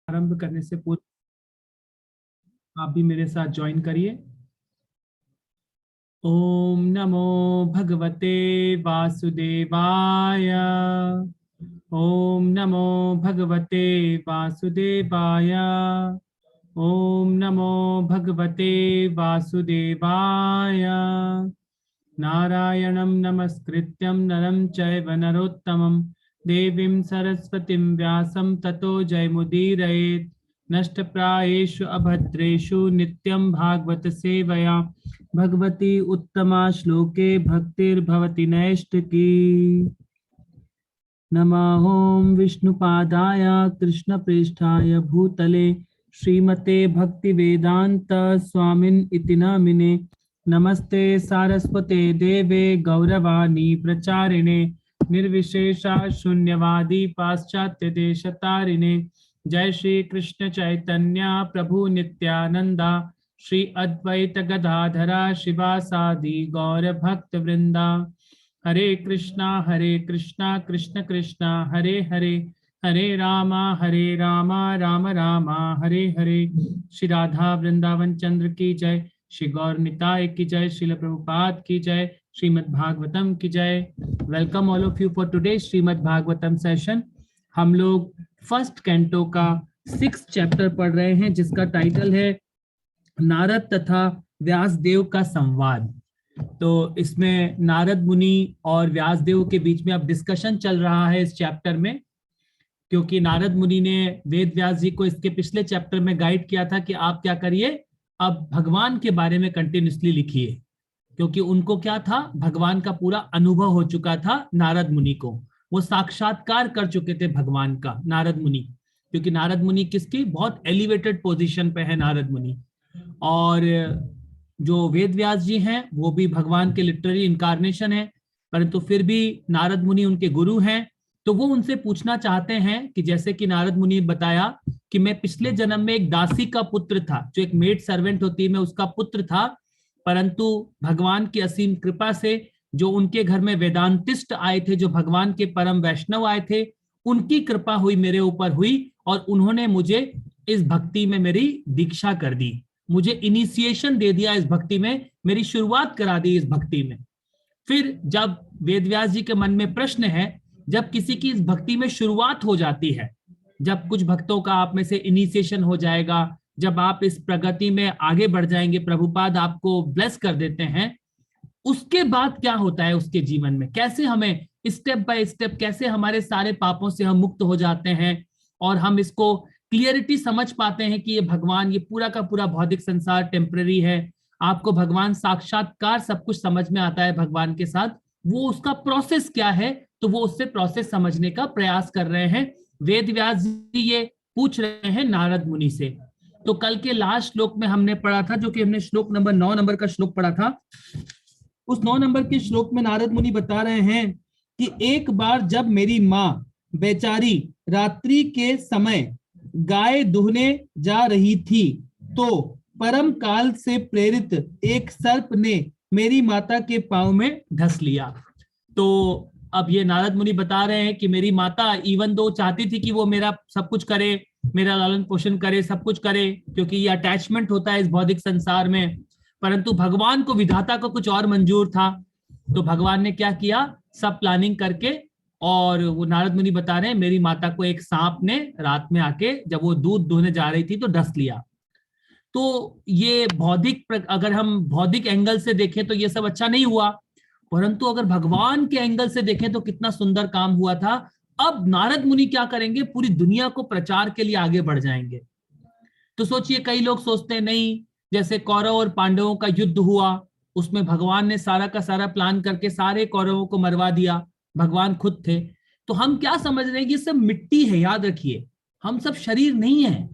आरंभ करने से पूर्व आप भी मेरे साथ ज्वाइन करिए। ओम नमो भगवते वासुदेवाय। ओम नमो भगवते वासुदेवाय। ओम नमो भगवते वासुदेवाय। नारायणं नमस्कृत्यं नरं चैव नरोत्तमं देवीं सरस्वतीं व्यासं ततो जयमुदीरयेत्। नष्टप्रायेषु अभद्रेषु नित्यं भागवत सेवया भगवती उत्तमा श्लोके भक्तिर्भवति नैष्ठिकी। नमः ओं विष्णुपादाय कृष्णप्रेष्ठाय भूतले श्रीमते भक्तिवेदांत स्वामिन् इति नामिने। नमस्ते सारस्वते देवे गौरवाणी प्रचारिणे निर्विशेषा शून्यवादी पाश्चात्य देशतारिणे। जय श्री कृष्ण चैतन्य प्रभु नित्यानंदा श्री अद्वैत गदाधरा शिवासादि गौर भक्त वृंदा। हरे कृष्णा कृष्ण कृष्णा हरे हरे हरे रामा राम राम हरे हरे। श्री राधा वृंदावन चंद्र की जय, श्री गौर निताय की जय, श्रील प्रभुपाद की जय, श्रीमद् भागवतम की जय। Welcome all of you for today Shrimad Bhagavatam session. हम लोग फर्स्ट कैंटो का 6th चैप्टर पढ़ रहे हैं जिसका टाइटल है नारद तथा व्यासदेव का संवाद। तो इसमें नारद मुनि और व्यासदेव के बीच में अब डिस्कशन चल रहा है इस चैप्टर में, क्योंकि नारद मुनि ने वेद व्यास जी को इसके पिछले चैप्टर में गाइड किया था कि आप क्या करिए, अब भगवान के बारे में कंटिन्यूसली लिखिए, क्योंकि उनको क्या था, भगवान का पूरा अनुभव हो चुका था। नारद मुनि को वो साक्षात्कार कर चुके थे भगवान का, नारद मुनि, क्योंकि नारद मुनि किसकी बहुत एलिवेटेड पोजीशन पे है नारद मुनि। और जो वेद व्यास जी हैं वो भी भगवान के लिटररी इनकारनेशन है, परंतु फिर भी नारद मुनि उनके गुरु हैं। तो वो उनसे पूछना चाहते हैं कि जैसे कि नारद मुनि बताया कि मैं पिछले जन्म में एक दासी का पुत्र था, जो एक मेड सर्वेंट होती है, मैं उसका पुत्र था, परंतु भगवान की असीम कृपा से जो उनके घर में वेदांतिस्ट आए थे, जो भगवान के परम वैष्णव आए थे, उनकी कृपा हुई मेरे ऊपर हुई और उन्होंने मुझे इस भक्ति में मेरी दीक्षा कर दी, मुझे इनिशिएशन दे दिया इस भक्ति में, मेरी शुरुआत करा दी इस भक्ति में। फिर जब वेदव्यास जी के मन में प्रश्न है, जब किसी की इस भक्ति में शुरुआत हो जाती है, जब कुछ भक्तों का आप में से इनिशिएशन हो जाएगा, जब आप इस प्रगति में आगे बढ़ जाएंगे, प्रभुपाद आपको ब्लेस कर देते हैं, उसके बाद क्या होता है उसके जीवन में, कैसे हमें स्टेप बाय स्टेप, कैसे हमारे सारे पापों से हम मुक्त हो जाते हैं और हम इसको क्लियरिटी समझ पाते हैं कि ये भगवान, ये पूरा का पूरा भौतिक संसार टेम्पररी है। आपको भगवान साक्षात्कार सब कुछ समझ में आता है भगवान के साथ, वो उसका प्रोसेस क्या है, तो वो उससे प्रोसेस समझने का प्रयास कर रहे हैं। वेद व्यास जी ये पूछ रहे हैं नारद मुनि से। तो कल के लास्ट श्लोक में हमने पढ़ा था, जो कि हमने श्लोक नंबर 9 नंबर का श्लोक पढ़ा था, उस 9 नंबर के श्लोक में नारद मुनि बता रहे हैं कि एक बार जब मेरी माँ बेचारी रात्रि के समय गाय दुहने जा रही थी, तो परम काल से प्रेरित एक सर्प ने मेरी माता के पांव में ढस लिया। तो अब ये नारद मुनि बता रहे हैं कि मेरी माता इवन दो चाहती थी कि वो मेरा सब कुछ करे, मेरा लालन पोषण करे, सब कुछ करे, क्योंकि ये अटैचमेंट होता है इस भौतिक संसार में, परंतु भगवान को, विधाता को कुछ और मंजूर था। तो भगवान ने क्या किया, सब प्लानिंग करके, और वो नारद मुनि बता रहे हैं मेरी माता को एक सांप ने रात में आके, जब वो दूध दुहने जा रही थी, तो डस लिया। तो ये भौतिक, अगर हम भौतिक एंगल से देखें तो ये सब अच्छा नहीं हुआ, परंतु अगर भगवान के एंगल से देखें तो कितना सुंदर काम हुआ था। अब नारद मुनि क्या करेंगे, पूरी दुनिया को प्रचार के लिए आगे बढ़ जाएंगे। तो सोचिए, कई लोग सोचते हैं नहीं, जैसे कौरव और पांडवों का युद्ध हुआ, उसमें भगवान ने सारा का सारा प्लान करके सारे कौरवों को मरवा दिया, भगवान खुद थे। तो हम क्या समझ रहे हैं कि ये सब मिट्टी है, याद रखिए, हम सब शरीर नहीं है।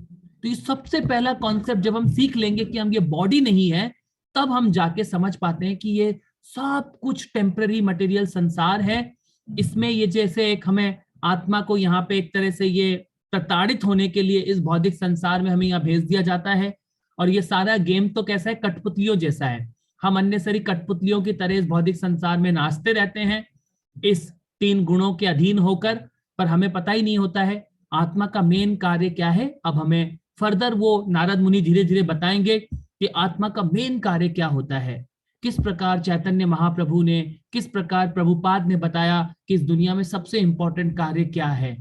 तो ये सबसे पहला कॉन्सेप्ट जब हम सीख लेंगे कि हम ये बॉडी नहीं है, तब हम जाके समझ पाते हैं कि ये सब कुछ टेम्पररी मटेरियल संसार है। इसमें ये जैसे एक हमें आत्मा को यहाँ पे एक तरह से ये प्रताड़ित होने के लिए इस भौतिक संसार में हमें यहाँ भेज दिया जाता है, और ये सारा गेम तो कैसा है, कठपुतलियों जैसा है। हम अन्य सारी कठपुतलियों की तरह इस भौतिक संसार में नाचते रहते हैं, इस 3 गुणों के अधीन होकर, पर हमें पता ही नहीं होता है। आत्मा का मेन कार्य क्या है। अब हमें फर्दर वो नारद मुनि धीरे धीरे बताएंगे कि आत्मा का मेन कार्य क्या होता है, किस प्रकार चैतन्य महाप्रभु ने, किस प्रकार प्रभुपाद ने बताया कि इस दुनिया में सबसे इंपॉर्टेंट कार्य क्या है।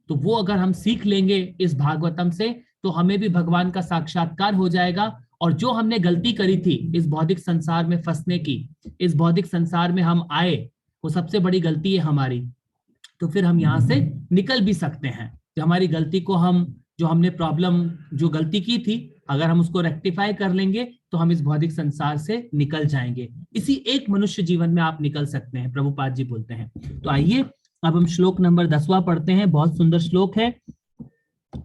तो वो अगर हम सीख लेंगे इस भागवतम से, तो हमें भी भगवान का साक्षात्कार हो जाएगा। और जो हमने गलती करी थी इस भौतिक संसार में फंसने की, इस भौतिक संसार में हम आए, वो सबसे बड़ी गलती है हमारी। तो फिर हम यहाँ से निकल भी सकते हैं। जो हमारी गलती को हम, जो हमने प्रॉब्लम, जो गलती की थी, अगर हम उसको रेक्टिफाई कर लेंगे तो हम इस भौतिक संसार से निकल जाएंगे। इसी एक मनुष्य जीवन में आप निकल सकते हैं, प्रभुपाद जी बोलते हैं। तो आइए अब हम श्लोक नंबर 10वां पढ़ते हैं। बहुत सुंदर श्लोक है।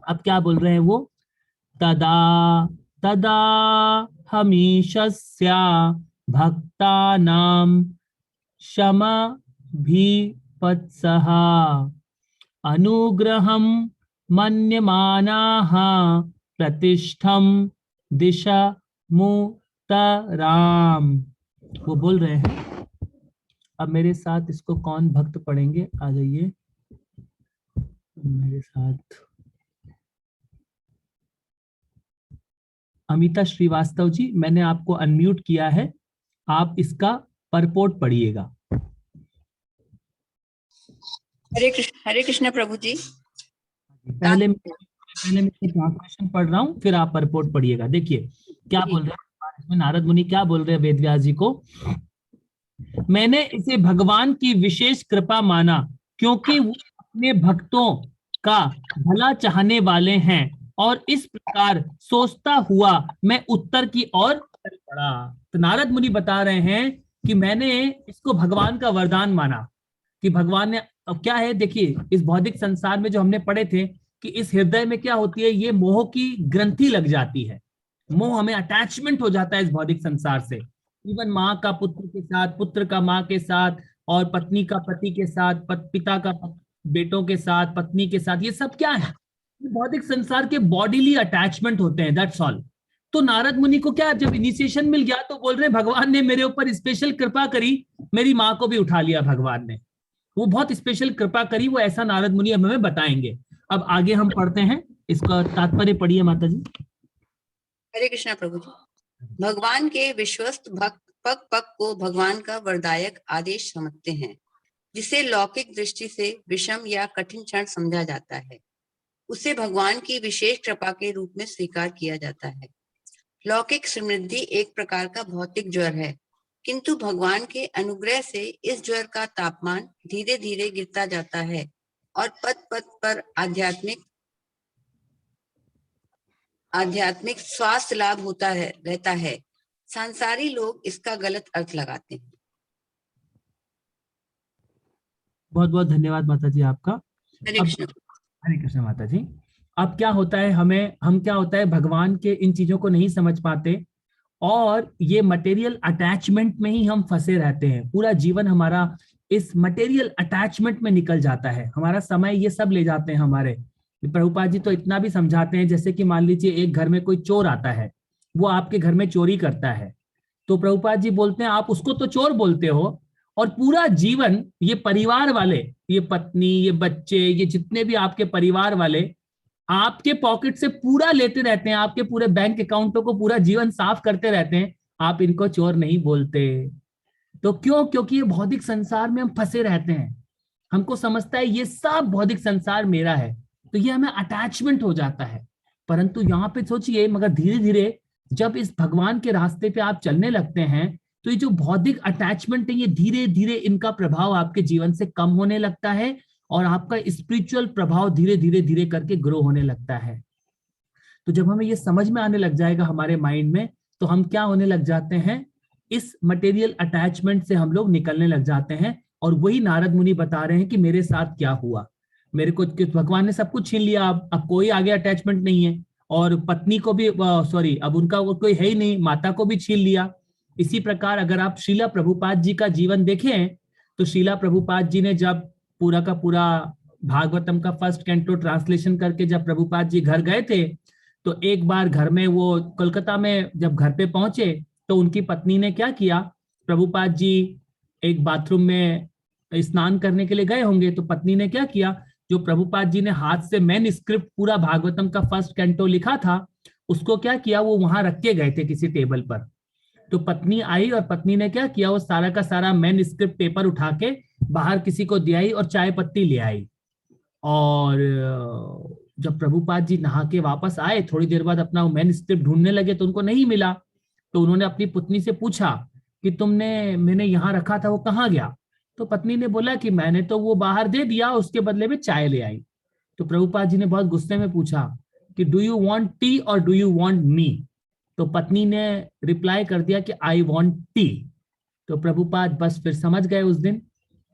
अब क्या बोल रहे हैं वो, तदा तदा हमीशस्या भक्तानां शमभिपत्सः अनुग्रहं मन्यमानाः प्रतिष्ठं दिशमुत्तराम्। वो बोल रहे हैं, अब मेरे साथ इसको कौन भक्त पढ़ेंगे, आ जाइए मेरे साथ। अमिता श्रीवास्तव जी, मैंने आपको अनम्यूट किया है, आप इसका परपोर्ट पढ़िएगा। हरे कृष्ण प्रभु जी। पहले मैं ट्रांसलेशन पढ़ रहा हूँ, फिर आप परपोर्ट पढ़िएगा। देखिए क्या बोल रहे हैं इसमें, नारद मुनि क्या बोल रहे हैं वेदव्यास जी को। मैंने इसे भगवान की विशेष कृपा माना क्योंकि वो अपने भक्तों का भला चाहने वाले हैं, और इस प्रकार सोचता हुआ मैं उत्तर की ओर चल पड़ा। तो नारद मुनि बता रहे हैं कि मैंने इसको भगवान का वरदान माना कि भगवान ने, अब क्या है देखिए, इस भौतिक संसार में जो हमने पढ़े थे कि इस हृदय में क्या होती है, ये मोह की ग्रंथि लग जाती है। मोह, हमें अटैचमेंट हो जाता है इस भौतिक संसार से। इवन माँ का पुत्र के साथ, पुत्र का माँ के साथ, और पत्नी का पति के साथ, पिता का बेटों के साथ, पत्नी के साथ, ये सब क्या है, भौतिक संसार के बॉडीली अटैचमेंट होते हैं, दैट्स ऑल। तो नारद मुनि को क्या, जब इनिशिएशन मिल गया तो बोल रहे हैं भगवान ने मेरे ऊपर स्पेशल कृपा करी, मेरी माँ को भी उठा लिया भगवान ने, वो बहुत स्पेशल कृपा करी। वो ऐसा नारद मुनि अब हमें बताएंगे। अब आगे हम पढ़ते हैं, इसका तात्पर्य पढ़िए माता जी। हरे कृष्णा प्रभु जी। भगवान के विश्वस्त भक्त पग पग को भगवान का वरदायक आदेश समझते हैं, जिसे लौकिक दृष्टि से विषम या कठिन क्षण समझा जाता है, उसे भगवान की विशेष कृपा के रूप में स्वीकार किया जाता है। लौकिक समृद्धि एक प्रकार का भौतिक ज्वर है, किंतु भगवान के अनुग्रह से इस ज्वर का तापमान धीरे धीरे गिरता जाता है और पद पद पर आध्यात्मिक स्वास्थ्य लाभ होता है रहता है। सांसारी लोग इसका गलत अर्थ लगाते हैं। बहुत बहुत धन्यवाद माता जी आपका। हरे कृष्ण। हरे कृष्ण माता जी। अब क्या होता है, हम क्या होता है, भगवान के इन चीजों को नहीं समझ पाते, और ये मटेरियल अटैचमेंट में ही हम फंसे रहते हैं। पूरा जीवन हमारा इस मटेरियल अटैचमेंट में निकल जाता है, हमारा समय ये सब ले जाते हैं हमारे। प्रभुपाद जी तो इतना भी समझाते हैं, जैसे कि मान लीजिए एक घर में कोई चोर आता है, वो आपके घर में चोरी करता है, तो प्रभुपाद जी बोलते हैं आप उसको तो चोर बोलते हो, और पूरा जीवन ये परिवार वाले, ये पत्नी, ये बच्चे, ये जितने भी आपके परिवार वाले आपके पॉकेट से पूरा लेते रहते हैं, आपके पूरे बैंक अकाउंटों को पूरा जीवन साफ करते रहते हैं, आप इनको चोर नहीं बोलते। तो क्यों? क्योंकि ये भौतिक संसार में हम फंसे रहते हैं, हमको समझता है ये सब भौतिक संसार मेरा है, तो ये हमें अटैचमेंट हो जाता है। परंतु यहाँ पे सोचिए, मगर धीरे धीरे जब इस भगवान के रास्ते पे आप चलने लगते हैं, तो ये जो भौतिक अटैचमेंट है, ये धीरे धीरे इनका प्रभाव आपके जीवन से कम होने लगता है, और आपका स्पिरिचुअल प्रभाव धीरे धीरे धीरे करके ग्रो होने लगता है। तो जब हमें ये समझ में आने लग जाएगा हमारे माइंड में, तो हम क्या होने लग जाते हैं, इस मटेरियल अटैचमेंट से हम लोग निकलने लग जाते हैं। और वही नारद मुनि बता रहे हैं कि मेरे साथ क्या हुआ, मेरे को भगवान ने सब कुछ छीन लिया, अब कोई आगे अटैचमेंट नहीं है, और पत्नी को भी, सॉरी, अब उनका कोई है ही नहीं, माता को भी छीन लिया। इसी प्रकार अगर आप श्रीला प्रभुपाद जी का जीवन देखें, तो श्रीला प्रभुपाद जी ने जब पूरा का पूरा भागवतम का फर्स्ट कैंटो ट्रांसलेशन करके जब प्रभुपाद जी घर गए थे, तो एक बार घर में, वो कोलकाता में जब घर पे पहुंचे, तो उनकी पत्नी ने क्या किया, प्रभुपाद जी एक बाथरूम में स्नान करने के लिए गए होंगे, तो पत्नी ने क्या किया, जो प्रभुपाद जी ने हाथ से मैन स्क्रिप्ट पूरा भागवतम का फर्स्ट कैंटो लिखा था, उसको क्या किया, वो वहां रख के गए थे किसी टेबल पर। तो पत्नी आई और पत्नी ने क्या किया, वो सारा का सारा मैन स्क्रिप्ट पेपर उठा के बाहर किसी को दे आई और चाय पत्ती ले आई। और जब प्रभुपाद जी नहा के वापस आए, थोड़ी देर बाद अपना मैन स्क्रिप्ट ढूंढने लगे तो उनको नहीं मिला। तो उन्होंने अपनी पत्नी से पूछा कि मैंने यहाँ रखा था, वो कहाँ गया? तो पत्नी ने बोला कि मैंने तो वो बाहर दे दिया, उसके बदले में चाय ले आई। तो प्रभुपाद जी ने बहुत गुस्से में पूछा कि डू यू वांट टी और डू यू वांट मी? तो पत्नी ने रिप्लाई कर दिया कि आई वांट टी। तो प्रभुपाद बस फिर समझ गए उस दिन।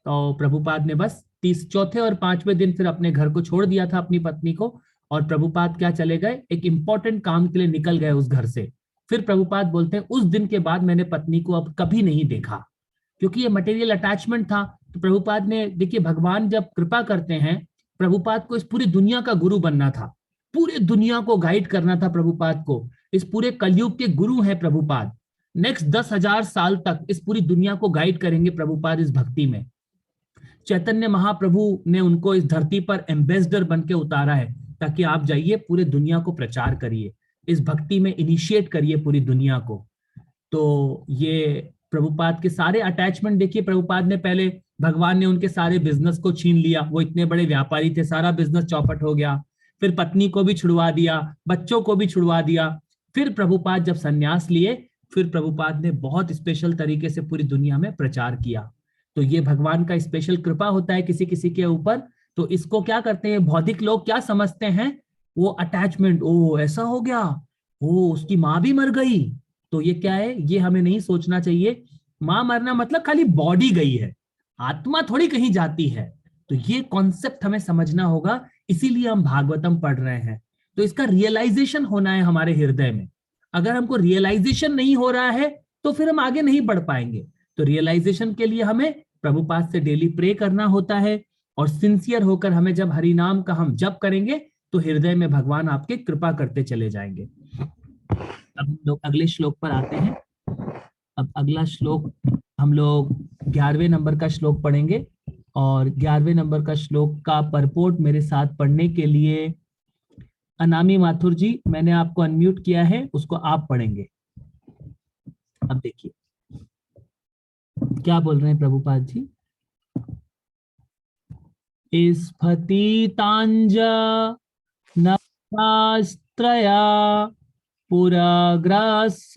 तो प्रभुपाद ने बस चौथे और पांचवें दिन फिर अपने घर को छोड़ दिया था अपनी पत्नी को, और प्रभुपाद क्या चले गए, एक इंपॉर्टेंट काम के लिए निकल गए उस घर से। फिर प्रभुपाद बोलते हैं उस दिन के बाद मैंने पत्नी को अब कभी नहीं देखा, क्योंकि ये मटेरियल अटैचमेंट था। तो प्रभुपाद ने, देखिए भगवान जब कृपा करते हैं, प्रभुपाद को इस पूरी दुनिया का गुरु बनना था, पूरी दुनिया को गाइड करना था प्रभुपाद को। इस पूरे कलयुग के गुरु हैं प्रभुपाद। नेक्स्ट 10,000 साल तक इस पूरी दुनिया को गाइड करेंगे प्रभुपाद इस भक्ति में। चैतन्य महाप्रभु ने उनको इस धरती पर एम्बेसडर बन के उतारा है, ताकि आप जाइए पूरे दुनिया को प्रचार करिए, इस भक्ति में इनिशिएट करिए पूरी दुनिया को। तो ये प्रभुपाद के सारे अटैचमेंट देखिए, प्रभुपाद ने पहले, भगवान ने उनके सारे बिजनेस को छीन लिया, वो इतने बड़े व्यापारी थे, सारा बिजनेस चौपट हो गया। फिर पत्नी को भी छुड़वा दिया, बच्चों को भी छुड़वा दिया। फिर प्रभुपाद जब संन्यास लिए, फिर प्रभुपाद ने बहुत स्पेशल तरीके से पूरी दुनिया में प्रचार किया। तो ये भगवान का स्पेशल कृपा होता है किसी किसी के ऊपर। तो इसको क्या करते हैं भौतिक लोग, क्या समझते हैं, वो अटैचमेंट, ओ ऐसा हो गया, ओ उसकी माँ भी मर गई। तो ये क्या है, ये हमें नहीं सोचना चाहिए। माँ मरना मतलब खाली बॉडी गई है, आत्मा थोड़ी कहीं जाती है। तो ये कॉन्सेप्ट हमें समझना होगा, इसीलिए हम भागवतम पढ़ रहे हैं। तो इसका रियलाइजेशन होना है हमारे हृदय में। अगर हमको रियलाइजेशन नहीं हो रहा है तो फिर हम आगे नहीं बढ़ पाएंगे। तो रियलाइजेशन के लिए हमें प्रभुपाद से डेली प्रे करना होता है, और सिंसियर होकर हमें जब हरि नाम का हम जप करेंगे तो हृदय में भगवान आपके कृपा करते चले जाएंगे। अब हम लोग अगले श्लोक पर आते हैं। अब अगला श्लोक हम लोग 11वें नंबर का श्लोक पढ़ेंगे, और 11वें नंबर का श्लोक का परपोर्ट मेरे साथ पढ़ने के लिए अनामी माथुर जी, मैंने आपको अनम्यूट किया है, उसको आप पढ़ेंगे। अब देखिए क्या बोल रहे हैं प्रभुपाद जी। स्फटितांज नस्त्रया पुरग्रसत्रा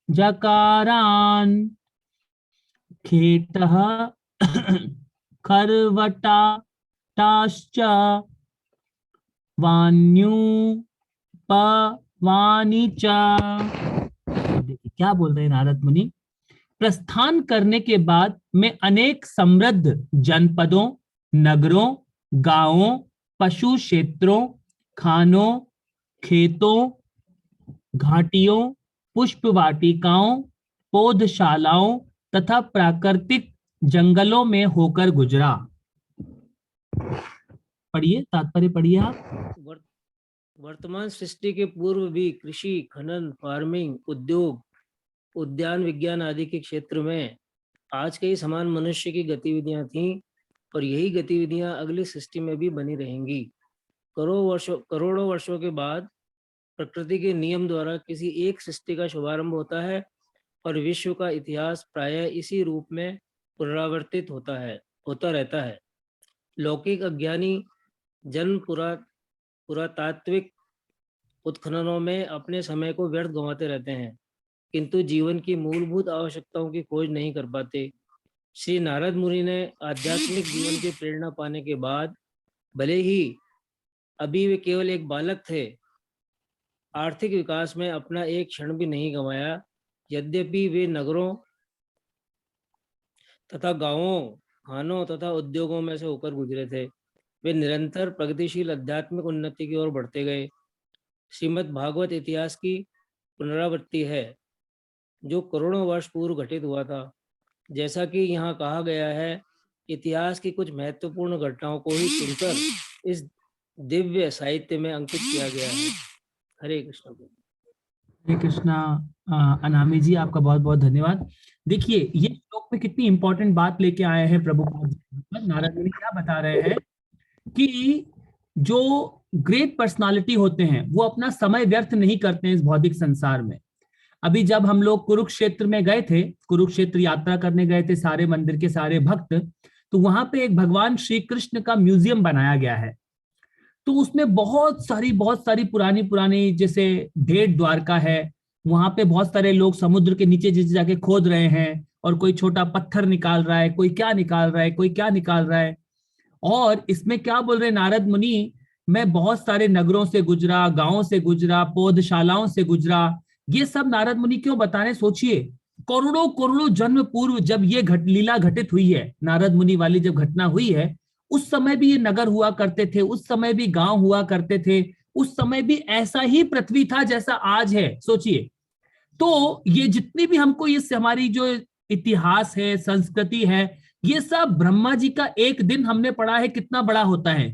जकारान खेटः खर्वटाश्च वान्युपवानि च। देखिए क्या बोल रहे हैं नारद मुनि। प्रस्थान करने के बाद मैं अनेक समृद्ध जनपदों, नगरों, गांवों, पशु क्षेत्रों, खानों, खेतों, घाटियों, पुष्प वाटिकाओं, पौधशालाओं तथा प्राकृतिक जंगलों में होकर गुजरा। पढ़िए, तात्पर्य पढ़िए आप। वर्तमान सृष्टि के पूर्व भी कृषि, खनन, फार्मिंग, उद्योग, उद्यान विज्ञान आदि के क्षेत्र में आज के ही समान मनुष्य की गतिविधियां थीं, और यही गतिविधियां अगली सृष्टि में भी बनी रहेंगी। करोड़ों वर्षों के बाद प्रकृति के नियम द्वारा किसी एक सृष्टि का शुभारंभ होता है, और विश्व का इतिहास प्रायः इसी रूप में पुनरावर्तित होता रहता है। लौकिक अज्ञानी जन पुरातात्विक उत्खननों में अपने समय को व्यर्थ गंवाते रहते हैं, किंतु जीवन की मूलभूत आवश्यकताओं की खोज नहीं कर पाते। श्री नारद मुनि ने आध्यात्मिक जीवन की प्रेरणा पाने के बाद, भले ही अभी वे केवल एक बालक थे, आर्थिक विकास में अपना एक क्षण भी नहीं गंवाया। यद्यपि वे नगरों तथा गांवों, खानों तथा उद्योगों में से होकर गुजरे थे, वे निरंतर प्रगतिशील आध्यात्मिक उन्नति की ओर बढ़ते गए। श्रीमद् भागवत इतिहास की पुनरावृत्ति है, जो करोड़ों वर्ष पूर्व घटित हुआ था। जैसा कि यहाँ कहा गया है, इतिहास की कुछ महत्वपूर्ण घटनाओं को ही चुनकर इस दिव्य साहित्य में अंकित किया गया है। हरे कृष्ण। हरे कृष्णा। अनामी जी, आपका बहुत बहुत धन्यवाद। देखिए ये श्लोक में कितनी इंपॉर्टेंट बात लेके आए हैं प्रभुपाद जी। नारद मुनि क्या बता रहे हैं कि जो ग्रेट पर्सनालिटी होते हैं वो अपना समय व्यर्थ नहीं करते हैं इस भौतिक संसार में। अभी जब हम लोग कुरुक्षेत्र में गए थे, कुरुक्षेत्र यात्रा करने गए थे सारे मंदिर के सारे भक्त, तो वहां पे एक भगवान श्री कृष्ण का म्यूजियम बनाया गया है। तो उसमें बहुत सारी पुरानी पुरानी, जैसे भेंट द्वारका है, वहां पे बहुत सारे लोग समुद्र के नीचे जैसे जाके खोद रहे हैं, और कोई छोटा पत्थर निकाल रहा है, कोई क्या निकाल रहा है, कोई क्या निकाल रहा है। और इसमें क्या बोल रहे नारद मुनि, मैं बहुत सारे नगरों से गुजरा, गांवों से गुजरा, पौधशालाओं से गुजरा। ये सब नारद मुनि क्यों बता रहे, सोचिए। करोड़ों करोड़ों जन्म पूर्व जब ये लीला घटित हुई है, नारद मुनि वाली जब घटना हुई है, उस समय भी ये नगर हुआ करते थे, उस समय भी गांव हुआ करते थे, उस समय भी ऐसा ही पृथ्वी था जैसा आज है, सोचिए। तो ये जितनी भी हमको ये हमारी जो इतिहास है, संस्कृति है, ये सब ब्रह्मा जी का एक दिन हमने पढ़ा है कितना बड़ा होता है,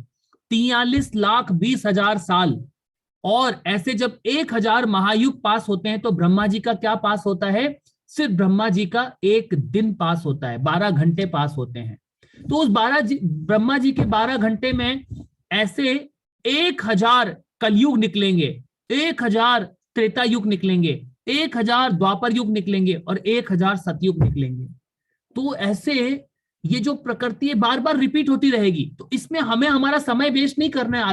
43,20,000 साल। और ऐसे जब 1,000 महायुग पास होते हैं तो ब्रह्मा जी का क्या पास होता है, सिर्फ ब्रह्मा जी का एक दिन पास होता है, 12 घंटे पास होते हैं। तो उस ब्रह्मा जी के 12 घंटे में ऐसे 1,000 कलयुग निकलेंगे, 1,000 त्रेता युग निकलेंगे, 1,000 द्वापर युग निकलेंगे, और 1,000 सतयुग निकलेंगे। तो ऐसे ये जो प्रकृति है बार बार रिपीट होती रहेगी। तो इसमें हमें हमारा समय वेस्ट नहीं करना है।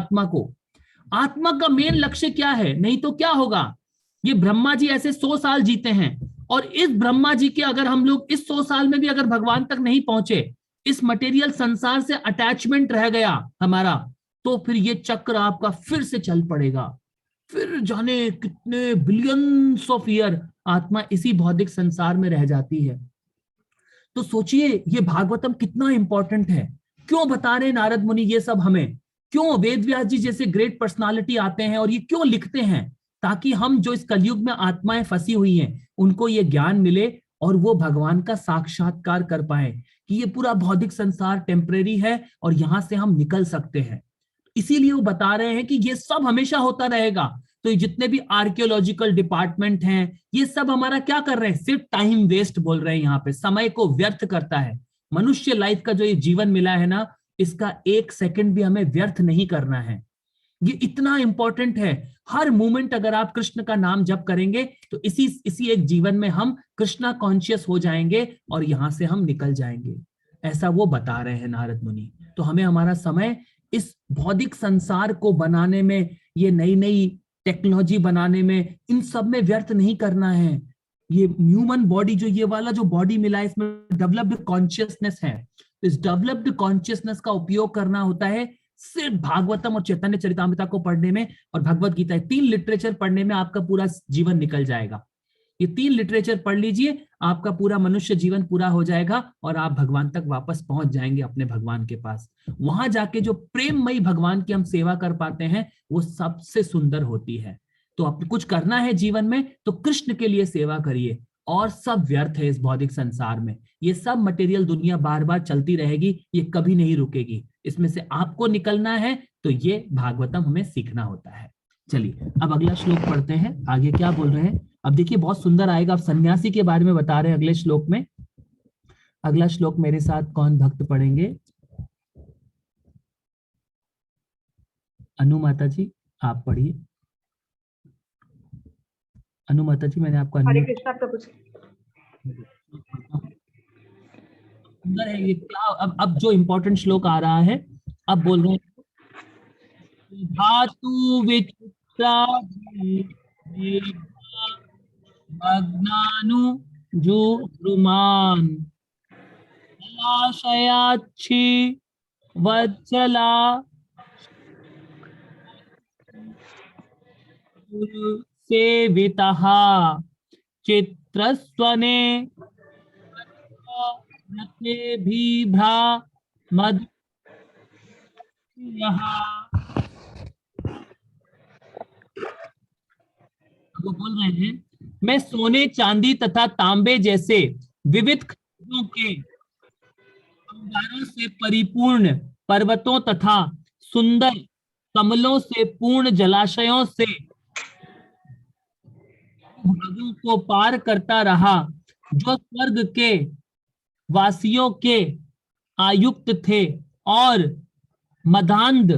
आत्मा का मेन लक्ष्य क्या है, नहीं तो क्या होगा। ये ब्रह्मा जी ऐसे 100 साल जीते हैं, और इस ब्रह्मा जी के अगर हम लोग इस 100 साल में भी अगर भगवान तक नहीं पहुंचे, इस मटेरियल संसार से अटैचमेंट रह गया हमारा, तो फिर ये चक्र आपका फिर से चल पड़ेगा। फिर जाने कितने बिलियंस ऑफ ईयर आत्मा इसी भौतिक संसार में रह जाती है। तो सोचिए ये भागवतम कितना इंपॉर्टेंट है। क्यों बता रहे नारद मुनि ये सब हमें, क्यों वेद व्यास जी जैसे ग्रेट पर्सनालिटी आते हैं और ये क्यों लिखते हैं, ताकि हम जो इस कलयुग में आत्माएं फंसी हुई हैं उनको ये ज्ञान मिले और वो भगवान का साक्षात्कार कर पाए कि ये पूरा भौतिक संसार टेम्परेरी है और यहां से हम निकल सकते हैं। इसीलिए वो बता रहे हैं कि ये सब हमेशा होता रहेगा। तो ये जितने भी आर्कियोलॉजिकल डिपार्टमेंट हैं, ये सब हमारा क्या कर रहे हैं, सिर्फ टाइम वेस्ट बोल रहे हैं, यहाँ पे समय को व्यर्थ करता है। मनुष्य लाइफ का जो ये जीवन मिला है ना, इसका 1 सेकंड भी हमें व्यर्थ नहीं करना है। ये इतना इंपॉर्टेंट है। हर मोमेंट अगर आप कृष्ण का नाम जप करेंगे तो इसी एक जीवन में हम कृष्णा कॉन्शियस हो जाएंगे और यहां से हम निकल जाएंगे। ऐसा वो बता रहे हैं नारद मुनि। तो हमें हमारा समय इस भौतिक संसार को बनाने में, ये नई नई टेक्नोलॉजी बनाने में, इन सब में व्यर्थ नहीं करना है। ये ह्यूमन बॉडी, जो ये वाला जो बॉडी मिला है, इसमें डेवलप्ड कॉन्शियसनेस है। तो इस डेवलप्ड कॉन्शियसनेस का उपयोग करना होता है सिर्फ भागवतम और चैतन्य चरितामृता को पढ़ने में और भगवत गीता, 3 लिटरेचर पढ़ने में आपका पूरा जीवन निकल जाएगा। ये 3 लिटरेचर पढ़ लीजिए, आपका पूरा मनुष्य जीवन पूरा हो जाएगा और आप भगवान तक वापस पहुंच जाएंगे, अपने भगवान के पास। वहां जाके जो प्रेममयी भगवान की हम सेवा कर पाते हैं वो सबसे सुंदर होती है। तो अब कुछ करना है जीवन में तो कृष्ण के लिए सेवा करिए, और सब व्यर्थ है इस भौतिक संसार में। ये सब मटेरियल दुनिया बार बार चलती रहेगी, ये कभी नहीं रुकेगी। इसमें से आपको निकलना है तो ये भागवतम हमें सीखना होता है। चलिए अब अगला श्लोक पढ़ते हैं, आगे क्या बोल रहे हैं। अब देखिए बहुत सुंदर आएगा। अब सन्यासी के बारे में बता रहे हैं अगले श्लोक में। अगला श्लोक मेरे साथ कौन भक्त पढ़ेंगे? अनु माता जी आप पढ़िए। अनु माता जी मैंने आपको हरे कृष्णा प्रभु जी। सुंदर है ये क्या। अब जो इंपॉर्टेंट श्लोक आ रहा है, अब बोल रहे हैं धातु विचित्रा भग्नानु जुद्रुमान आशयाच्छी वत्सला सेवितः चित्रस्वने बिभ्रा मधु। वो बोल रहे हैं मैं सोने चांदी तथा तांबे जैसे विविध खनिजों के अंगारों से परिपूर्ण पर्वतों तथा सुंदर कमलों से पूर्ण जलाशयों से भागों को पार करता रहा, जो स्वर्ग के वासियों के आयुक्त थे और मदांध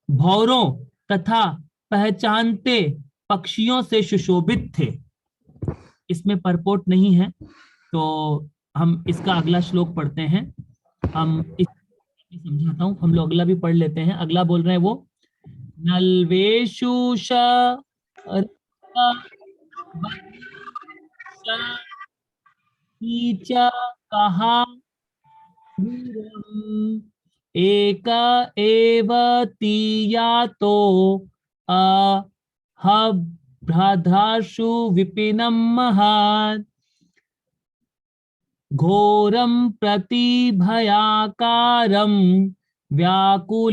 भौरों तथा पहचानते पक्षियों से सुशोभित थे। इसमें परपोट नहीं है, तो हम इसका अगला श्लोक पढ़ते हैं। हम समझाता हूं, हम लोग अगला भी पढ़ लेते हैं। अगला बोल रहे हैं वो, नलवेशु कहा एक एव तीयातो अहभ्रधाशु विपिनं महान् घोरं प्रतिभयाकारं व्याकुलोलुकोश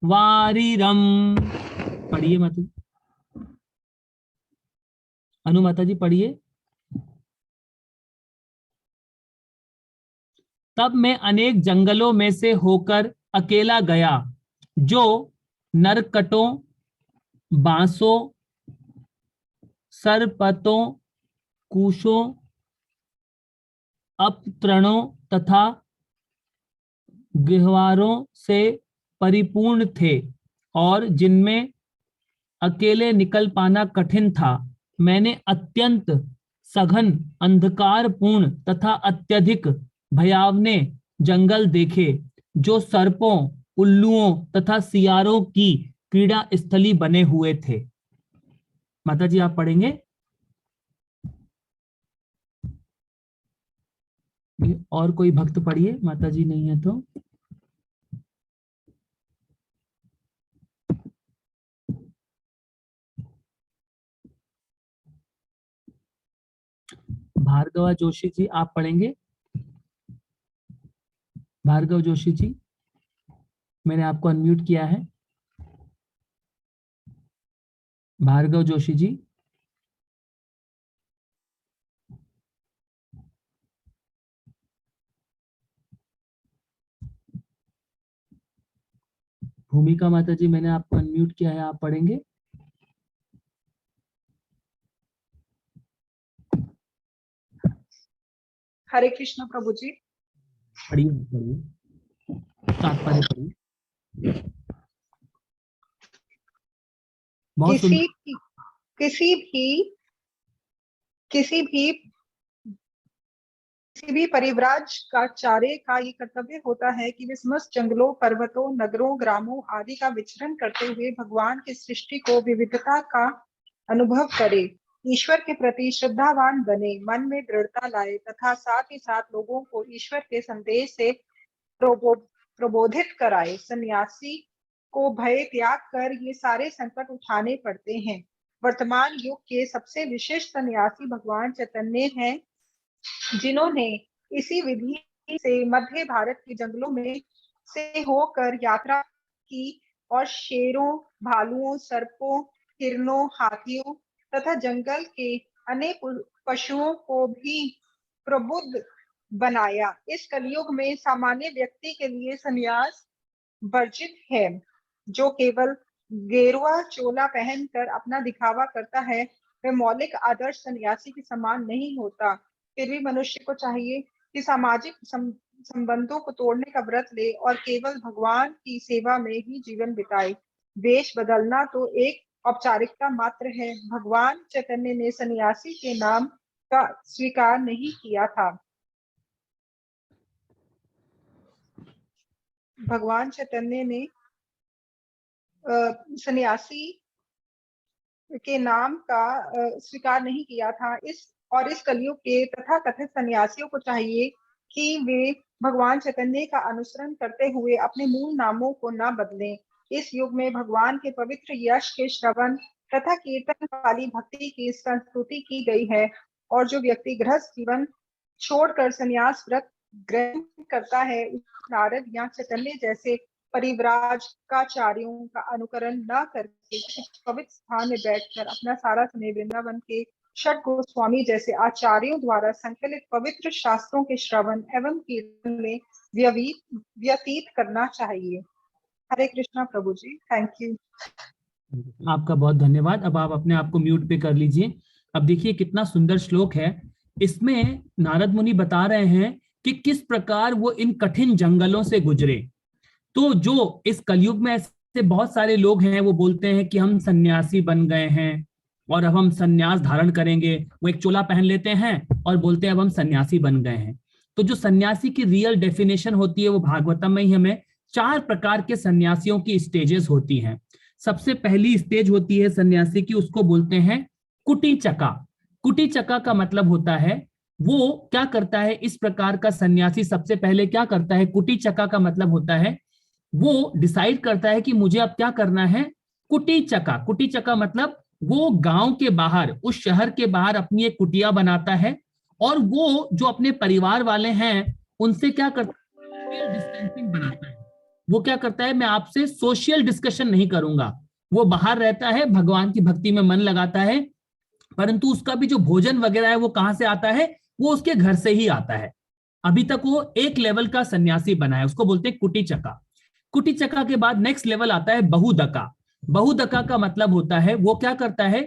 वारिरम। पढ़िए माता जी, अनु माता जी पढ़िए। तब मैं अनेक जंगलों में से होकर अकेला गया, जो नरकटों, बांसों, सरपतों, कुशों, अपतरणों तथा गहवारों से परिपूर्ण थे और जिनमें अकेले निकल पाना कठिन था। मैंने अत्यंत सघन, अंधकारपूर्ण तथा अत्यधिक भयावने जंगल देखे, जो सर्पों, उल्लुओं तथा सियारों की क्रीड़ा स्थली बने हुए थे। माता जी आप पढ़ेंगे। और कोई भक्त पढ़िए, माता जी नहीं है तो। भार्गवा जोशी जी आप पढ़ेंगे। भार्गव जोशी जी, मैंने आपको अनम्यूट किया है। भार्गव जोशी जी। भूमिका माता जी, मैंने आपको अनम्यूट किया है, आप पढ़ेंगे। हरे कृष्ण प्रभु जी। पढ़िए पढ़िए, तात्पर्य पढ़िए। बहुत सुंदर। किसी भी परिव्राज का चारे का ये कर्तव्य होता है कि वे समस्त जंगलों, पर्वतों, नगरों, ग्रामों आदि का विचरण करते हुए भगवान की सृष्टि को विविधता का अनुभव करे, ईश्वर के प्रति श्रद्धावान बने, मन में दृढ़ता लाए तथा साथ ही साथ लोगों को ईश्वर के संदेश से प्रबोधित कराए। सन्यासी को भय त्याग कर ये सारे संकट उठाने पड़ते हैं। वर्तमान युग के सबसे विशिष्ट सन्यासी भगवान चैतन्य हैं, जिन्होंने इसी विधि से मध्य भारत के जंगलों में से होकर यात्रा की और शेरों, भालुओं, सर्पों, हिरणों, हाथियों तथा जंगल के अनेक पशुओं को भी प्रबुद्ध बनाया। इस कलयुग में सामान्य व्यक्ति के लिए संन्यास वर्जित है। जो केवल गेरुआ चोला पहनकर अपना दिखावा करता है, वह मौलिक आदर्श सन्यासी के समान नहीं होता। फिर भी मनुष्य को चाहिए कि सामाजिक संबंधों को तोड़ने का व्रत ले और केवल भगवान की सेवा में ही जीवन बिताए। वेश बदलना तो एक औपचारिकता मात्र है। भगवान चैतन्य ने सन्यासी के नाम का स्वीकार नहीं किया था। भगवान चैतन्य ने सन्यासी के नाम का स्वीकार नहीं किया था। इस कलयुग के तथा कथित सन्यासियों को चाहिए कि वे भगवान चैतन्य का अनुसरण करते हुए अपने मूल नामों को न बदलें। इस युग में भगवान के पवित्र यश के श्रवण तथा कीर्तन वाली भक्ति की संस्तुति की गई है, और जो व्यक्ति गृहस्थ जीवन छोड़कर संन्यास व्रत ग्रहण करता है, नारद या चैतन्य जैसे परिव्राजकाचार्यों का अनुकरण न करके पवित्र स्थान में बैठकर अपना सारा समय वृंदावन के षट गोस्वामी जैसे आचार्यों द्वारा संकलित पवित्र शास्त्रों के श्रवण एवं कीर्तन में व्यतीत करना चाहिए। हरे कृष्णा प्रभु जी, थैंक यू। आपका बहुत धन्यवाद। अब आप अपने आप को म्यूट पे कर लीजिए। अब देखिए कितना सुंदर श्लोक है। इसमें नारद मुनि बता रहे हैं कि किस प्रकार वो इन कठिन जंगलों से गुजरे। तो जो इस कलयुग में ऐसे बहुत सारे लोग हैं, वो बोलते हैं कि हम सन्यासी बन गए हैं और अब हम सन्यास धारण करेंगे। वो एक चोला पहन लेते हैं और बोलते हैं अब हम सन्यासी बन गए हैं। तो जो सन्यासी की रियल डेफिनेशन होती है वो भागवतम में ही हमें 4 प्रकार के सन्यासियों की स्टेजेस होती हैं। सबसे पहली स्टेज होती है सन्यासी की, उसको बोलते हैं कुटी चका। कुटी चका का मतलब होता है, वो क्या करता है, इस प्रकार का सन्यासी सबसे पहले क्या करता है, कुटी चका का मतलब होता है वो डिसाइड करता है कि मुझे अब क्या करना है, कुटी चका। कुटी चका मतलब वो गांव के बाहर, उस शहर के बाहर अपनी एक कुटिया बनाता है और वो जो अपने परिवार वाले हैं उनसे क्या करता है, सोशल डिस्टेंसिंग बनाता है। वो क्या करता है, मैं आपसे सोशल डिस्कशन नहीं करूंगा। वो बाहर रहता है, भगवान की भक्ति में मन लगाता है, परंतु उसका भी जो भोजन वगैरह है वो कहां से आता है, वो उसके घर से ही आता है। अभी तक वो एक लेवल का सन्यासी बना है, उसको बोलते हैं कुटी चका। कुटी चका के बाद नेक्स्ट लेवल आता है बहुदका। बहुदका का मतलब होता है, वो क्या करता है,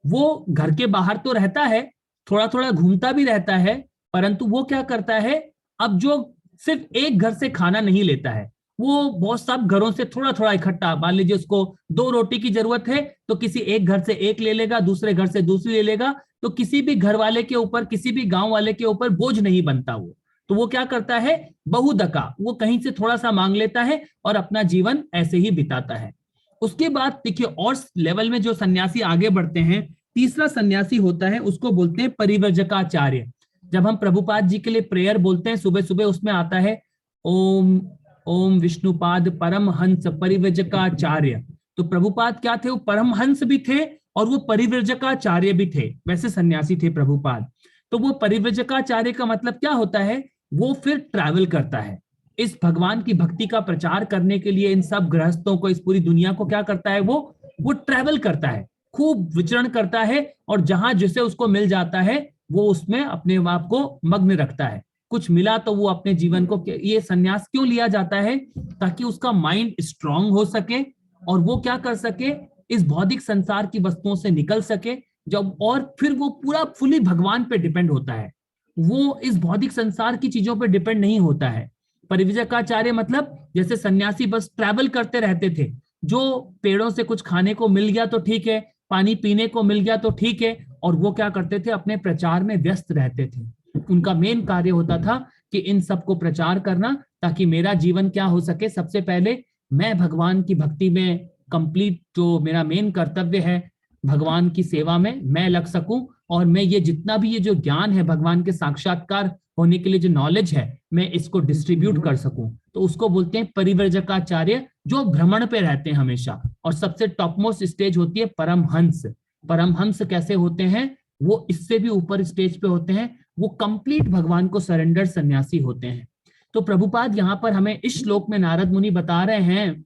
वो घर के बाहर तो रहता है, थोड़ा थोड़ा घूमता भी रहता है, परंतु वो क्या करता है, अब जो सिर्फ एक घर से खाना नहीं लेता है, वो बहुत सब घरों से थोड़ा थोड़ा इकट्ठा, मान लीजिए उसको 2 रोटी की जरूरत है तो किसी एक घर से एक ले लेगा, दूसरे घर से दूसरी ले लेगा, तो किसी भी घर वाले के ऊपर, किसी भी गांव वाले के ऊपर बोझ नहीं बनता वो। तो वो क्या करता है, बहुदका, वो कहीं से थोड़ा सा मांग लेता है और अपना जीवन ऐसे ही बिताता है। उसके बाद देखिए और लेवल में जो सन्यासी आगे बढ़ते हैं, तीसरा सन्यासी होता है, उसको बोलते हैं परिव्रजकाचार्य। जब हम प्रभुपाद जी के लिए प्रेयर बोलते हैं सुबह सुबह, उसमें आता है ओम ओम विष्णुपाद परमहंस परिव्रजकाचार्य। तो प्रभुपाद क्या थे, वो परमहंस भी थे और वो परिव्रजकाचार्य भी थे, वैसे सन्यासी थे प्रभुपाद। तो वो परिव्रजकाचार्य का मतलब क्या होता है, वो फिर ट्रैवल करता है इस भगवान की भक्ति का प्रचार करने के लिए, इन सब गृहस्थों को, इस पूरी दुनिया को क्या करता है, वो ट्रैवल करता है, खूब विचरण करता है और जहां जिसे उसको मिल जाता है वो उसमें अपने आप को मग्न रखता है। कुछ मिला तो वो अपने जीवन को, ये सन्यास क्यों लिया जाता है, ताकि उसका माइंड स्ट्रांग हो सके और वो क्या कर सके, इस भौतिक संसार की वस्तुओं से निकल सके। जब और फिर वो पूरा फुली भगवान पे डिपेंड होता है, वो इस भौतिक संसार की चीजों पे डिपेंड नहीं होता है। परिव्रजकाचार्य मतलब जैसे सन्यासी बस ट्रैवल करते रहते थे, जो पेड़ों से कुछ खाने को मिल गया तो ठीक है, पानी पीने को मिल गया तो ठीक है, और वो क्या करते थे, अपने प्रचार में व्यस्त रहते थे। उनका मेन कार्य होता था कि इन सबको प्रचार करना, ताकि मेरा जीवन क्या हो सके, सबसे पहले मैं भगवान की भक्ति में कंप्लीट, जो मेरा मेन कर्तव्य है भगवान की सेवा में, मैं लग सकूं और मैं ये जितना भी ये जो ज्ञान है भगवान के साक्षात्कार होने के लिए जो नॉलेज है, मैं इसको डिस्ट्रीब्यूट कर सकूं। तो उसको बोलते हैं परिव्रजकाचार्य, जो भ्रमण पे रहते हैं हमेशा। और सबसे टॉप मोस्ट स्टेज होती है परमहंस। परमहंस कैसे होते हैं, वो इससे भी ऊपर स्टेज पे होते हैं, वो कंप्लीट भगवान को सरेंडर सन्यासी होते हैं। तो प्रभुपाद यहाँ पर हमें इस श्लोक में नारद मुनि बता रहे हैं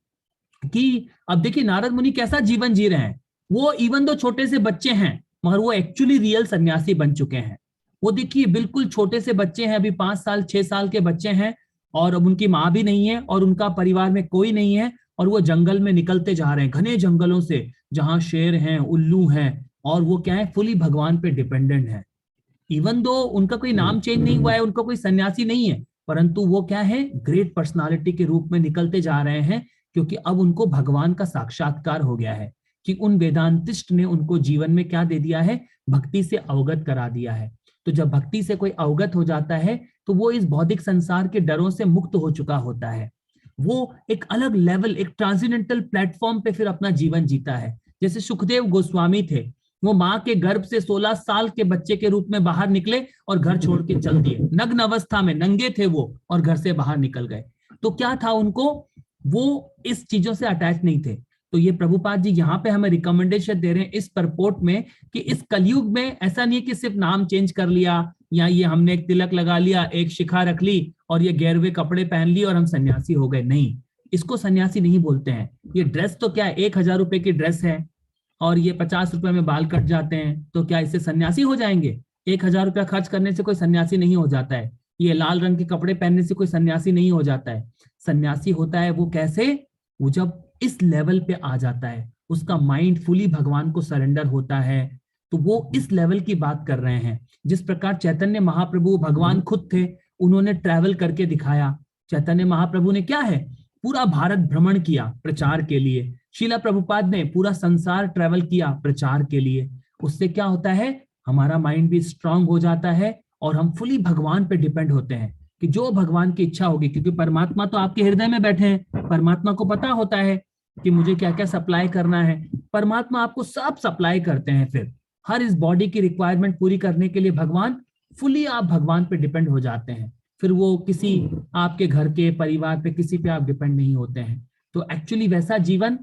कि अब देखिए नारद मुनि कैसा जीवन जी रहे हैं। वो इवन दो छोटे से बच्चे हैं, मगर वो एक्चुअली रियल सन्यासी बन चुके हैं। वो देखिए बिल्कुल छोटे से बच्चे हैं, अभी 5 साल 6 साल के बच्चे हैं, और अब उनकी माँ भी नहीं है और उनका परिवार में कोई नहीं है, और वो जंगल में निकलते जा रहे हैं, घने जंगलों से, जहां शेर हैं, उल्लू हैं, और वो क्या है, फुली भगवान पे डिपेंडेंट है। इवन दो उनका कोई नाम चेंज नहीं हुआ है, उनका कोई सन्यासी नहीं है, परंतु वो क्या है, ग्रेट पर्सनालिटी के रूप में निकलते जा रहे हैं, क्योंकि अब उनको भगवान का साक्षात्कार हो गया है कि उन वेदांतिस्ट ने उनको जीवन में क्या दे दिया है, भक्ति से अवगत करा दिया है। तो जब भक्ति से कोई अवगत हो जाता है तो वो इस भौतिक संसार के डरों से मुक्त हो चुका होता है। वो एक अलग लेवल, एक ट्रांसेंडेंटल प्लेटफॉर्म पे फिर अपना जीवन जीता है। जैसे सुखदेव गोस्वामी थे, वो माँ के गर्भ से 16 साल के बच्चे के रूप में बाहर निकले और घर छोड़ के चल दिए, नग्न अवस्था में, नंगे थे वो, और घर से बाहर निकल गए। तो क्या था उनको, वो इस चीजों से अटैच नहीं थे। तो ये प्रभुपाद जी यहाँ पे हमें रिकमेंडेशन दे रहे हैं इस परपोर्ट में कि इस कलयुग में ऐसा नहीं है कि सिर्फ नाम चेंज कर लिया, या ये हमने एक तिलक लगा लिया, एक शिखा रख ली और ये गेरुए कपड़े पहन लिए और हम सन्यासी हो गए। नहीं, इसको सन्यासी नहीं बोलते हैं। ये ड्रेस तो क्या 1000 रुपए की ड्रेस है और ये 50 रुपए में बाल कट जाते हैं, तो क्या इससे सन्यासी हो जाएंगे? 1000 रुपया खर्च करने से कोई सन्यासी नहीं हो जाता है। ये लाल रंग के कपड़े पहनने से कोई सन्यासी नहीं हो जाता है। सन्यासी होता है वो कैसे, वो जब इस लेवल पे आ जाता है, उसका माइंड फुली भगवान को सरेंडर होता है। तो वो इस लेवल की बात कर रहे हैं। जिस प्रकार चैतन्य महाप्रभु भगवान खुद थे, उन्होंने ट्रैवल करके दिखाया। चैतन्य महाप्रभु ने क्या है, पूरा भारत भ्रमण किया प्रचार के लिए, शीला प्रभुपाद ने पूरा संसार ट्रैवल किया प्रचार के लिए। उससे क्या होता है, हमारा माइंड भी स्ट्रांग हो जाता है और हम फुली भगवान पे डिपेंड होते हैं कि जो भगवान की इच्छा होगी, क्योंकि परमात्मा तो आपके हृदय में बैठे हैं, परमात्मा को पता होता है कि मुझे क्या क्या सप्लाई करना है, परमात्मा आपको सब सप्लाई करते हैं। फिर हर इस बॉडी की रिक्वायरमेंट पूरी करने के लिए भगवान, फुली आप भगवान पे डिपेंड हो जाते हैं। फिर वो किसी आपके घर के परिवार पे, किसी पे आप डिपेंड नहीं होते हैं। तो एक्चुअली वैसा जीवन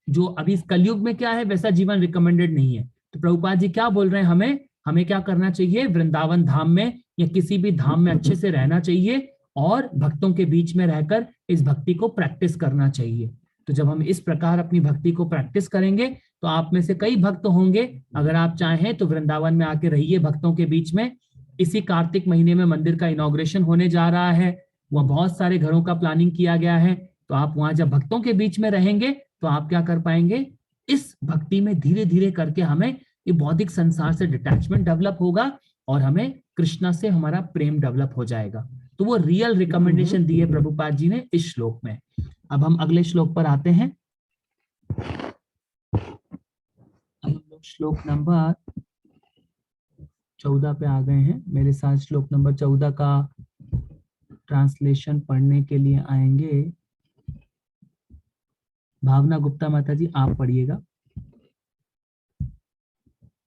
जो अभी इस कलयुग में क्या है, वैसा जीवन रिकमेंडेड नहीं है। तो प्रभुपाद जी क्या बोल रहे हैं, हमें क्या करना चाहिए, वृंदावन धाम में या किसी भी धाम में अच्छे से रहना चाहिए और भक्तों के बीच में रहकर इस भक्ति को प्रैक्टिस करना चाहिए। तो जब हम इस प्रकार अपनी भक्ति को प्रैक्टिस करेंगे तो आप में से कई भक्त होंगे, अगर आप चाहें तो वृंदावन में आके रहिए भक्तों के बीच में। इसी कार्तिक महीने में मंदिर का इनॉग्रेशन होने जा रहा है, वह बहुत सारे घरों का प्लानिंग किया गया है। तो आप वहां जब भक्तों के बीच में रहेंगे तो आप क्या कर पाएंगे, इस भक्ति में धीरे धीरे करके हमें ये बौद्धिक संसार से डिटैचमेंट डेवलप होगा और हमें कृष्णा से हमारा प्रेम डेवलप हो जाएगा। तो वो रियल रिकमेंडेशन दी है प्रभुपाद जी ने इस श्लोक में। अब हम अगले श्लोक पर आते हैं। अब हम लोग श्लोक नंबर 14 पे आ गए हैं। मेरे साथ श्लोक नंबर 14 का ट्रांसलेशन पढ़ने के लिए आएंगे भावना गुप्ता माता जी, आप पढ़िएगा।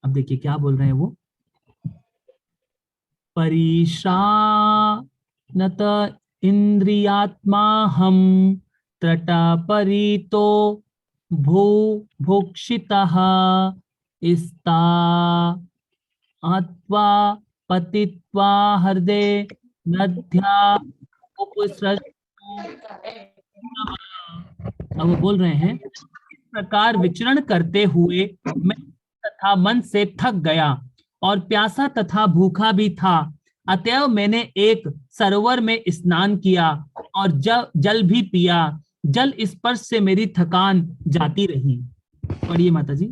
अब देखिए क्या बोल रहे हैं वो, परिश्रानत इंद्रियात्मा हम त्रटा परितो भुक्षितः स्ता आत्वा पतित्वा हृदय नद्या अब वो बोल रहे हैं, इस प्रकार विचरण करते हुए मैं तथा मन से थक गया और प्यासा तथा भूखा भी था, अतएव मैंने एक सरोवर में स्नान किया और जल भी पिया। जल स्पर्श से मेरी थकान जाती रही। पढ़िए माता जी।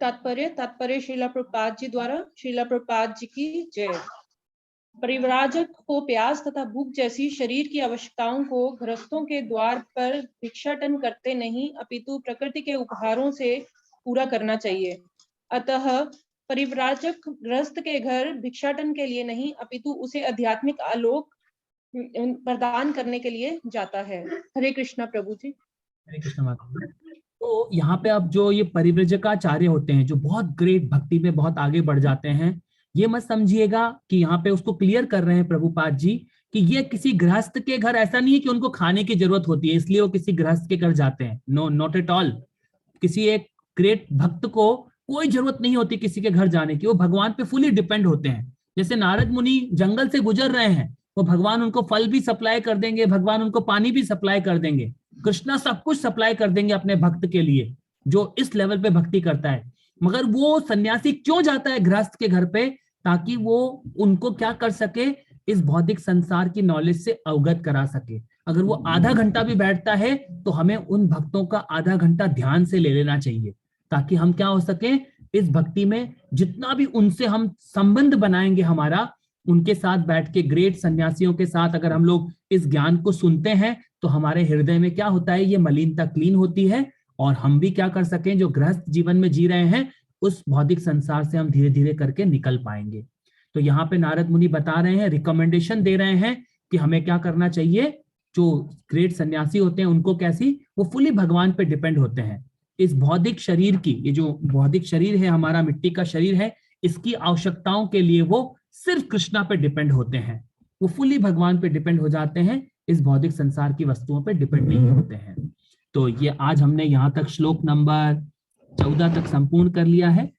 तात्पर्य श्रीला प्रभुपाद जी द्वारा। श्रीला प्रभुपाद जी की जय। परिव्राजक को प्यास तथा भूख जैसी शरीर की आवश्यकताओं को गृहस्थों के द्वार पर भिक्षाटन करते नहीं अपितु प्रकृति के उपहारों से पूरा करना चाहिए। अतः परिव्राजक गृहस्थ के घर भिक्षाटन के लिए नहीं अपितु उसे आध्यात्मिक आलोक प्रदान करने के लिए जाता है। हरे कृष्णा प्रभु जी। हरे कृष्णा माता। तो यहाँ पे अब जो ये परिव्रजकाचार्य होते हैं, जो बहुत ग्रेट भक्ति में बहुत आगे बढ़ जाते हैं, ये मत समझिएगा कि यहाँ पे उसको क्लियर कर रहे हैं प्रभुपाद जी कि ये किसी गृहस्थ के घर, ऐसा नहीं है कि उनको खाने की जरूरत होती है इसलिए वो किसी गृहस्थ के घर जाते हैं। No, not at all. किसी एक ग्रेट भक्त को कोई जरूरत नहीं होती किसी के घर जाने की, वो भगवान पे फुली डिपेंड होते हैं। जैसे नारद मुनि जंगल से गुजर रहे हैं, वो भगवान उनको फल भी सप्लाई कर देंगे, भगवान उनको पानी भी सप्लाई कर देंगे, कृष्णा सब कुछ सप्लाई कर देंगे अपने भक्त के लिए जो इस लेवल पे भक्ति करता है। मगर वो सन्यासी क्यों जाता है गृहस्थ के घर पे, ताकि वो उनको क्या कर सके, इस भौतिक संसार की नॉलेज से अवगत करा सके। अगर वो आधा घंटा भी बैठता है तो हमें उन भक्तों का आधा घंटा ध्यान से ले लेना चाहिए, ताकि हम क्या हो सके, इस भक्ति में जितना भी उनसे हम संबंध बनाएंगे हमारा, उनके साथ बैठ के ग्रेट सन्यासियों के साथ अगर हम लोग इस ज्ञान को सुनते हैं तो हमारे हृदय में क्या होता है, ये मलिनता क्लीन होती है और हम भी क्या कर सकें, जो गृहस्थ जीवन में जी रहे हैं उस भौतिक संसार से हम धीरे धीरे करके निकल पाएंगे। तो यहाँ पे नारद मुनि बता रहे हैं, रिकमेंडेशन दे रहे हैं कि हमें क्या करना चाहिए। जो ग्रेट सन्यासी होते हैं उनको कैसी, वो फुली भगवान पे डिपेंड होते हैं। इस भौतिक शरीर की, ये जो भौतिक शरीर है हमारा, मिट्टी का शरीर है, इसकी आवश्यकताओं के लिए वो सिर्फ कृष्णा पे डिपेंड होते हैं, वो फुली भगवान पे डिपेंड हो जाते हैं, इस भौतिक संसार की वस्तुओं पे डिपेंड नहीं होते हैं। तो ये आज हमने यहाँ तक श्लोक नंबर 14 तक संपूर्ण कर लिया है।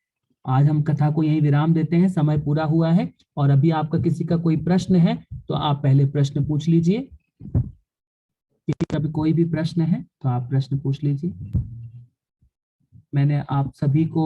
आज हम कथा को यहीं विराम देते हैं, समय पूरा हुआ है। और अभी आपका किसी का कोई प्रश्न है तो आप पहले प्रश्न पूछ लीजिए। किसी का भी कोई भी प्रश्न है तो आप प्रश्न पूछ लीजिए। मैंने आप सभी को